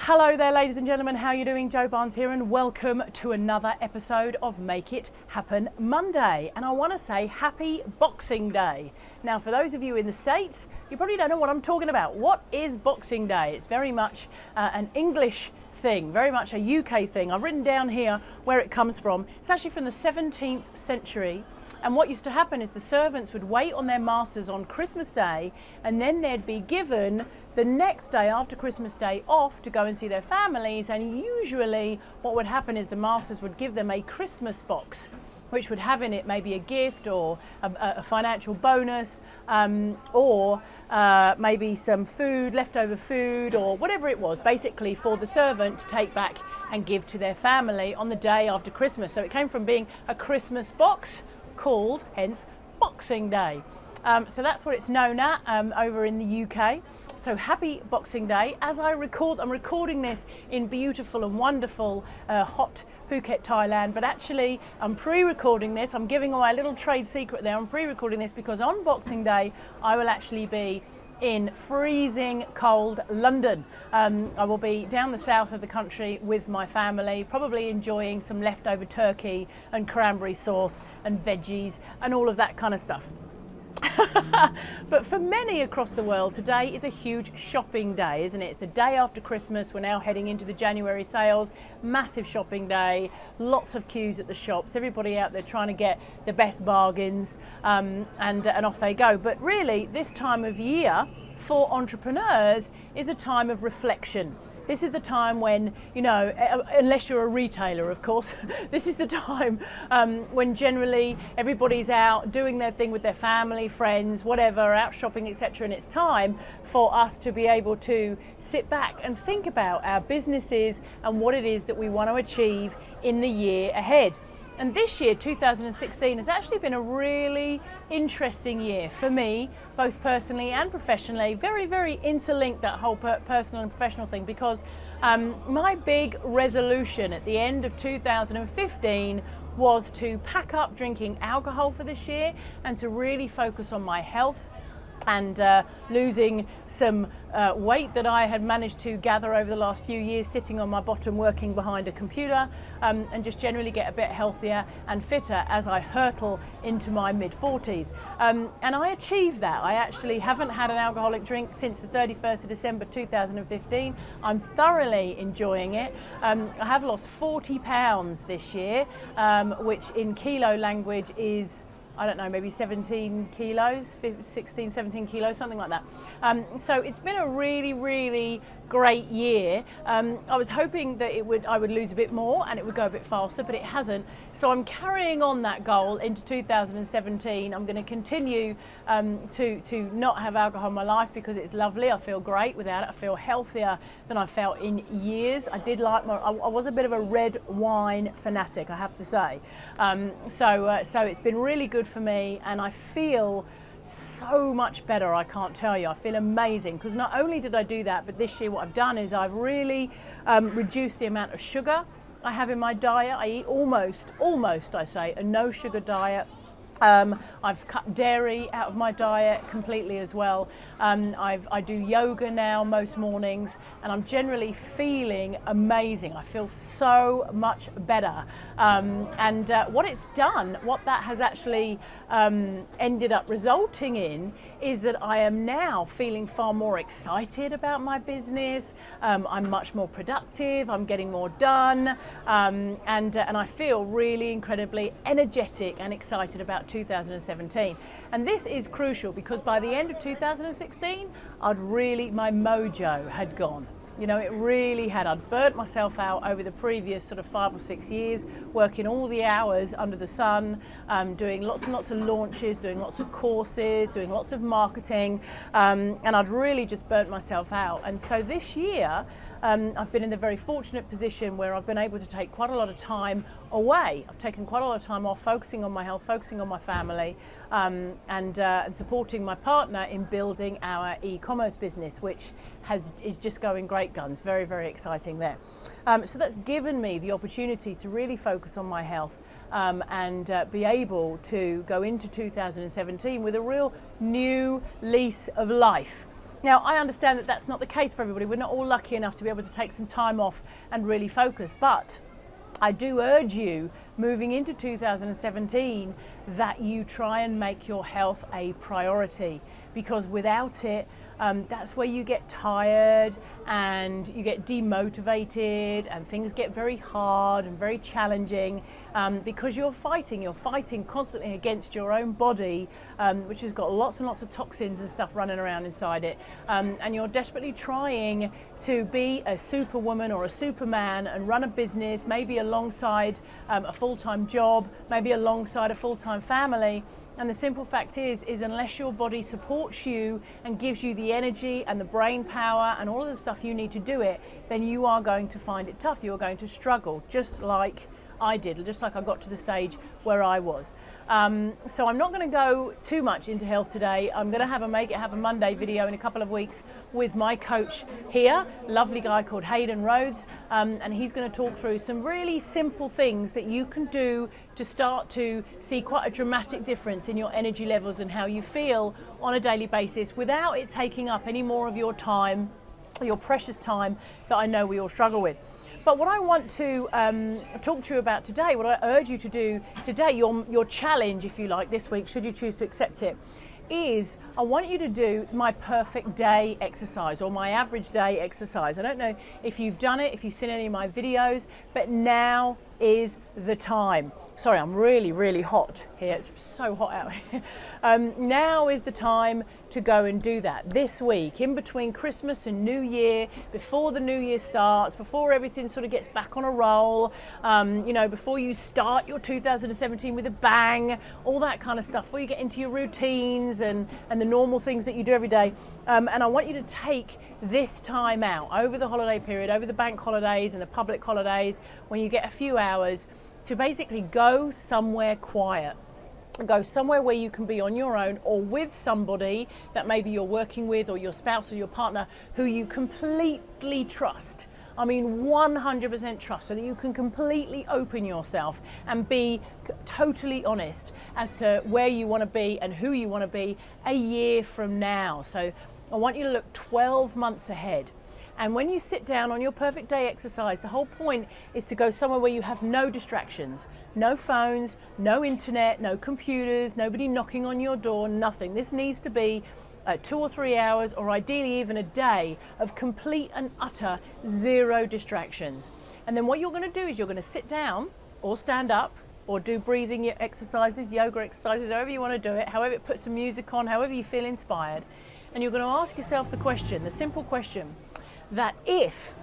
Hello there, ladies and gentlemen. How are you doing? Joe Barnes here, and welcome to another episode of Make It Happen Monday. And I want to say happy Boxing Day. Now, for those of you in the States, you probably don't know what I'm talking about. What is Boxing Day? It's very much an English thing, very much a UK thing. I've written down here where it comes from. It's actually from the 17th century. And what used to happen is the servants would wait on their masters on Christmas Day, and then they'd be given the next day after Christmas Day off to go and see their families. And usually what would happen is the masters would give them a Christmas box, which would have in it maybe a gift or a financial bonus, or maybe some food, leftover food, or whatever it was, basically for the servant to take back and give to their family on the day after Christmas. So it came from being a Christmas box, called hence Boxing Day. So that's what it's known at over in the UK. So happy Boxing Day. As I'm recording this in beautiful and wonderful hot Phuket, Thailand, but actually I'm pre-recording this. I'm giving away a little trade secret there. I'm pre-recording this because on Boxing Day I will actually be in freezing cold London. I will be down the south of the country with my family, probably enjoying some leftover turkey and cranberry sauce and veggies and all of that kind of stuff. But for many across the world, today is a huge shopping day, isn't it? It's the day after Christmas. We're now heading into the January sales. Massive shopping day, lots of queues at the shops, everybody out there trying to get the best bargains, and off they go. But really, this time of year for entrepreneurs is a time of reflection. This is the time when, unless you're a retailer, of course, this is the time when generally everybody's out doing their thing with their family, friends, whatever, out shopping, etc. And it's time for us to be able to sit back and think about our businesses and what it is that we want to achieve in the year ahead. And this year, 2016, has actually been a really interesting year for me, both personally and professionally. Very, very interlinked, that whole personal and professional thing, because my big resolution at the end of 2015 was to pack up drinking alcohol for this year and to really focus on my health and losing some weight that I had managed to gather over the last few years sitting on my bottom working behind a computer, and just generally get a bit healthier and fitter as I hurtle into my mid-40s. And I achieved that. I actually haven't had an alcoholic drink since the 31st of December 2015. I'm thoroughly enjoying it. I have lost 40 pounds this year, which in kilo language is, I don't know, maybe 17 kilos, 16, 17 kilos, something like that. So it's been a really, really great year. I was hoping that I would lose a bit more and it would go a bit faster, but it hasn't. So I'm carrying on that goal into 2017. I'm going to continue to not have alcohol in my life because it's lovely. I feel great without it. I feel healthier than I felt in years. I was a bit of a red wine fanatic, I have to say. So it's been really good for me, and I feel so much better. I can't tell you. I feel amazing because not only did I do that, but this year what I've done is I've really reduced the amount of sugar I have in my diet. I eat almost I say, a no sugar diet. I've cut dairy out of my diet completely as well. I do yoga now most mornings, and I'm generally feeling amazing. I feel so much better. And what it's done, what that has actually ended up resulting in, is that I am now feeling far more excited about my business. I'm much more productive. I'm getting more done, and I feel really incredibly energetic and excited about 2017. And this is crucial because by the end of 2016, my mojo had gone. It really had. I'd burnt myself out over the previous sort of 5 or 6 years, working all the hours under the sun, doing lots and lots of launches, doing lots of courses, doing lots of marketing, and I'd really just burnt myself out. And so this year, I've been in the very fortunate position where I've been able to take quite a lot of time away. I've taken quite a lot of time off, focusing on my health, focusing on my family, and supporting my partner in building our e-commerce business, which is just going great guns. Very, very exciting there. So that's given me the opportunity to really focus on my health, and be able to go into 2017 with a real new lease of life. Now, I understand that that's not the case for everybody. We're not all lucky enough to be able to take some time off and really focus, but I do urge you, moving into 2017, that you try and make your health a priority, because without it, that's where you get tired and you get demotivated and things get very hard and very challenging, because you're fighting constantly against your own body, which has got lots and lots of toxins and stuff running around inside it, and you're desperately trying to be a superwoman or a superman and run a business, maybe alongside a full-time job, maybe alongside a full-time family. And the simple fact is unless your body supports you and gives you the energy and the brain power and all of the stuff you need to do it, then you are going to find it tough. You are going to struggle, just like I did, just like I got to the stage where I was. So I'm not going to go too much into health today. I'm going to have a Make It Happen Monday video in a couple of weeks with my coach here, lovely guy called Hayden Rhodes, and he's going to talk through some really simple things that you can do to start to see quite a dramatic difference in your energy levels and how you feel on a daily basis without it taking up any more of your time, your precious time that I know we all struggle with. But what I want to talk to you about today, what I urge you to do today, your challenge, if you like, this week, should you choose to accept it, is I want you to do my perfect day exercise or my average day exercise. I don't know if you've done it, if you've seen any of my videos, but now is the time. Sorry, I'm really, really hot here. It's so hot out here. Now is the time to go and do that. This week, in between Christmas and New Year, before the New Year starts, before everything sort of gets back on a roll, before you start your 2017 with a bang, all that kind of stuff, before you get into your routines and the normal things that you do every day. And I want you to take this time out over the holiday period, over the bank holidays and the public holidays, when you get a few hours, to basically go somewhere quiet. Go somewhere where you can be on your own or with somebody that maybe you're working with, or your spouse or your partner, who you completely trust. I mean 100% trust, so that you can completely open yourself and be totally honest as to where you want to be and who you want to be a year from now. So I want you to look 12 months ahead. And when you sit down on your perfect day exercise, the whole point is to go somewhere where you have no distractions, no phones, no internet, no computers, nobody knocking on your door, nothing. This needs to be 2 or 3 hours, or ideally even a day, of complete and utter zero distractions. And then what you're going to do is you're going to sit down or stand up or do breathing exercises, yoga exercises, however you want to do it, however, put some music on, however you feel inspired. And you're going to ask yourself the question, the simple question, that if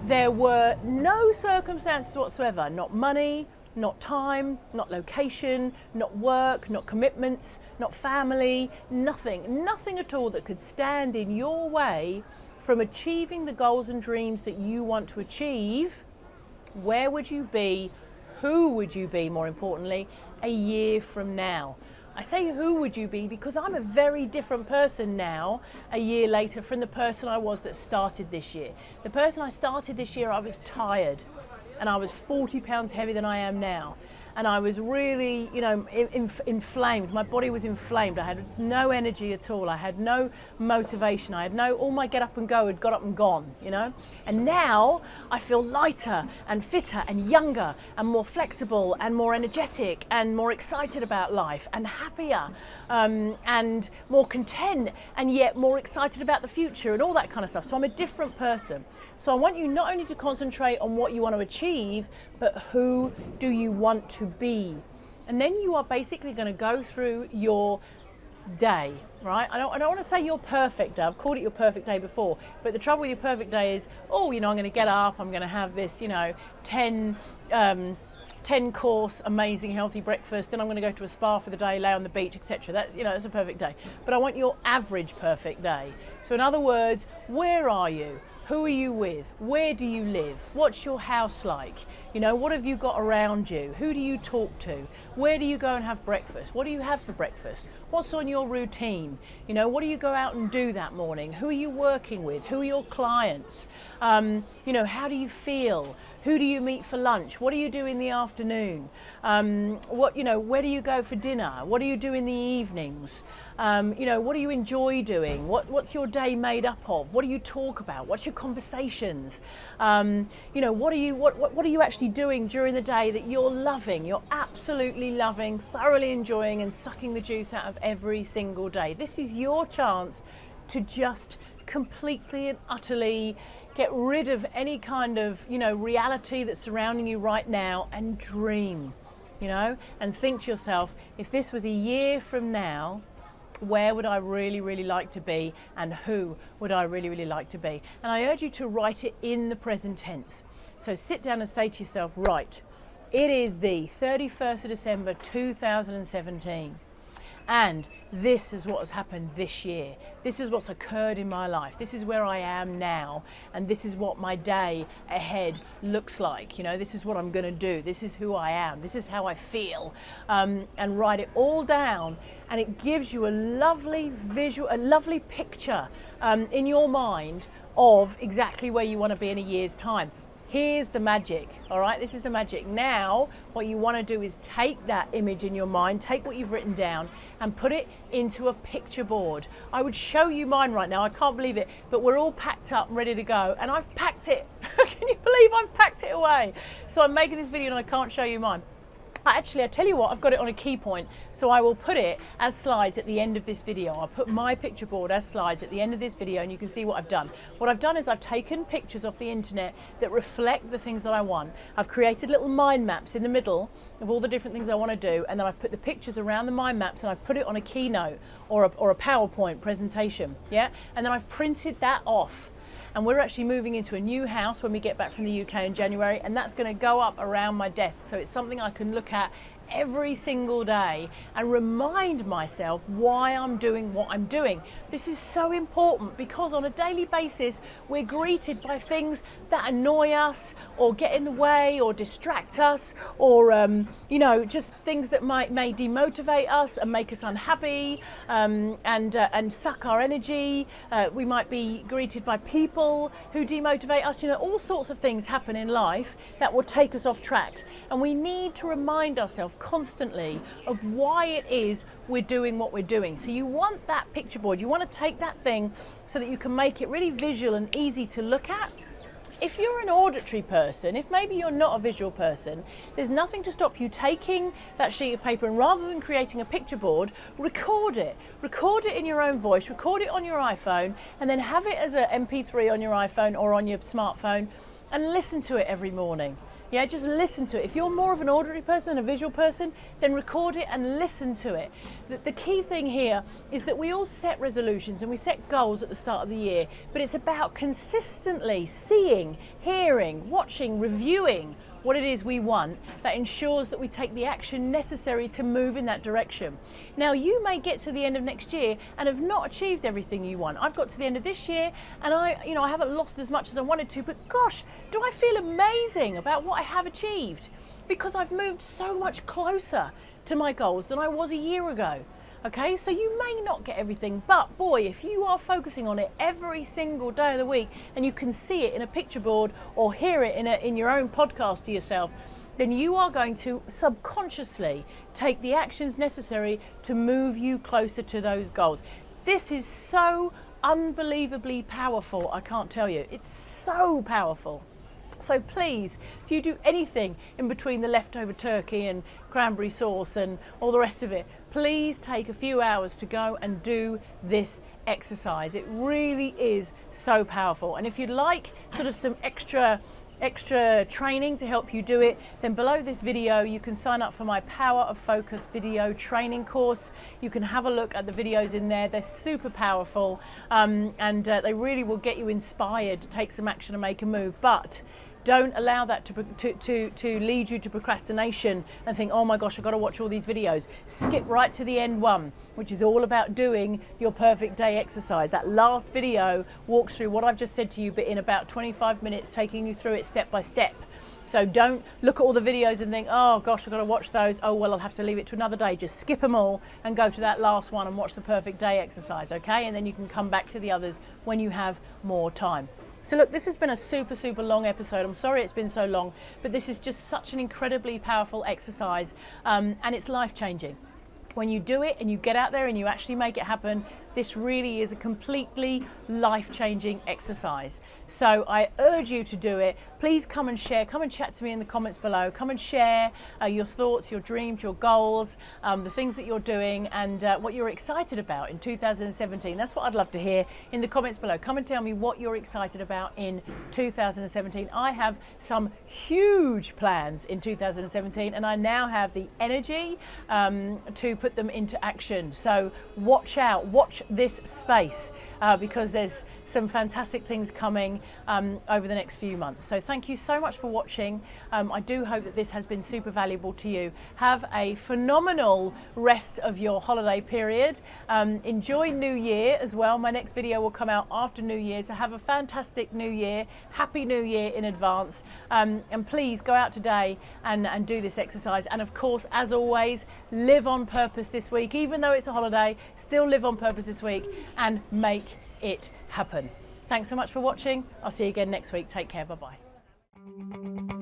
there were no circumstances whatsoever, not money, not time, not location, not work, not commitments, not family, nothing at all that could stand in your way from achieving the goals and dreams that you want to achieve, where would you be? Who would you be, more importantly, a year from now? I say who would you be because I'm a very different person now, a year later, from the person I was that started this year. The person I started this year, I was tired and I was 40 pounds heavier than I am now. And I was really, inflamed. My body was inflamed. I had no energy at all. I had no motivation. I had all my get up and go had got up and gone, And now I feel lighter and fitter and younger and more flexible and more energetic and more excited about life and happier and more content and yet more excited about the future and all that kind of stuff. So I'm a different person. So I want you not only to concentrate on what you want to achieve, but who do you want to be? And then you are basically going to go through your day, right? I don't want to say your perfect day. I've called it your perfect day before, but the trouble with your perfect day is, I'm going to get up, I'm going to have this, 10 course amazing healthy breakfast, then I'm going to go to a spa for the day, lay on the beach, etc. That's a perfect day. But I want your average perfect day. So in other words, where are you? Who are you with? Where do you live? What's your house like? What have you got around you? Who do you talk to? Where do you go and have breakfast? What do you have for breakfast? What's on your routine? What do you go out and do that morning? Who are you working with? Who are your clients? You know, how do you feel? Who do you meet for lunch? What do you do in the afternoon? You know, where do you go for dinner? What do you do in the evenings? You know, what do you enjoy doing? What's your day made up of? What do you talk about? What's your conversations? You know, what are you actually doing during the day that you're loving? You're absolutely loving, thoroughly enjoying, and sucking the juice out of every single day. This is your chance to just completely and utterly get rid of any kind of, you know, reality that's surrounding you right now and dream, you know, and think to yourself, if this was a year from now, where would I really, really like to be, and who would I really, really like to be? And I urge you to write it in the present tense. So sit down and say to yourself, right, it is the 31st of December 2017. And this is what has happened this year. This is what's occurred in my life. This is where I am now. And this is what my day ahead looks like. You know, this is what I'm going to do. This is who I am. This is how I feel. And write it all down. And it gives you a lovely visual, a lovely picture in your mind of exactly where you want to be in a year's time. Here's the magic, all right? This is the magic. Now, what you want to do is take that image in your mind, take what you've written down, and put it into a picture board. I would show you mine right now. I can't believe it, but we're all packed up and ready to go, and I've packed it. Can you believe I've packed it away? So I'm making this video and I can't show you mine. Actually, I tell you what, I've got it on a key point, so I will put it as slides at the end of this video. I'll put my picture board as slides at the end of this video, and you can see what I've done. What I've done is I've taken pictures off the internet that reflect the things that I want. I've created little mind maps in the middle of all the different things I want to do, and then I've put the pictures around the mind maps, and I've put it on a keynote or a PowerPoint presentation, yeah? And then I've printed that off. And we're actually moving into a new house when we get back from the UK in January, and that's going to go up around my desk. So it's something I can look at every single day and remind myself why I'm doing what I'm doing. This is so important because on a daily basis we're greeted by things that annoy us or get in the way or distract us, or you know, just things that may demotivate us and make us unhappy, and suck our energy. We might be greeted by people who demotivate us. You know, all sorts of things happen in life that will take us off track. And we need to remind ourselves constantly of why it is we're doing what we're doing. So you want that picture board, you want to take that thing so that you can make it really visual and easy to look at. If you're an auditory person, if maybe you're not a visual person, there's nothing to stop you taking that sheet of paper and rather than creating a picture board, record it. Record it in your own voice, record it on your iPhone, and then have it as an MP3 on your iPhone or on your smartphone and listen to it every morning. Yeah, just listen to it. If you're more of an auditory person, a visual person, then record it and listen to it. The key thing here is that we all set resolutions and we set goals at the start of the year, but it's about consistently seeing, hearing, watching, reviewing what it is we want that ensures that we take the action necessary to move in that direction. Now, you may get to the end of next year and have not achieved everything you want. I've got to the end of this year and I haven't lost as much as I wanted to, but gosh, do I feel amazing about what I have achieved because I've moved so much closer to my goals than I was a year ago. Okay, so you may not get everything, but boy, if you are focusing on it every single day of the week and you can see it in a picture board or hear it in your own podcast to yourself, then you are going to subconsciously take the actions necessary to move you closer to those goals. This is so unbelievably powerful, I can't tell you. It's so powerful. So please, if you do anything in between the leftover turkey and cranberry sauce and all the rest of it, please take a few hours to go and do this exercise. It really is so powerful. And if you'd like sort of some extra training to help you do it, then below this video you can sign up for my Power of Focus video training course. You can have a look at the videos in there. They're super powerful, and they really will get you inspired to take some action and make a move. But don't allow that to lead you to procrastination and think, oh my gosh, I've got to watch all these videos. Skip right to the end one, which is all about doing your perfect day exercise. That last video walks through what I've just said to you, but in about 25 minutes, taking you through it step by step. So don't look at all the videos and think, oh gosh, I've got to watch those. Oh, well, I'll have to leave it to another day. Just skip them all and go to that last one and watch the perfect day exercise, okay? And then you can come back to the others when you have more time. So look, this has been a super long episode. I'm sorry it's been so long, but this is just such an incredibly powerful exercise, and it's life-changing. When you do it and you get out there and you actually make it happen, this really is a completely life-changing exercise. So I urge you to do it. Please come and share, come and chat to me in the comments below. Come and share your thoughts, your dreams, your goals, the things that you're doing, and what you're excited about in 2017. That's what I'd love to hear in the comments below. Come and tell me what you're excited about in 2017. I have some huge plans in 2017, and I now have the energy to put them into action. So watch out, watch this space, because there's some fantastic things coming over the next few months. So thank you so much for watching. I do hope that this has been super valuable to you. Have a phenomenal rest of your holiday period. Enjoy New Year as well. My next video will come out after New Year, so have a fantastic New Year. Happy New Year in advance. And please go out today and do this exercise. And of course, as always, live on purpose this week. Even though it's a holiday, still live on purpose this week and make it happen. Thanks so much for watching. I'll see you again next week. Take care. Bye-bye.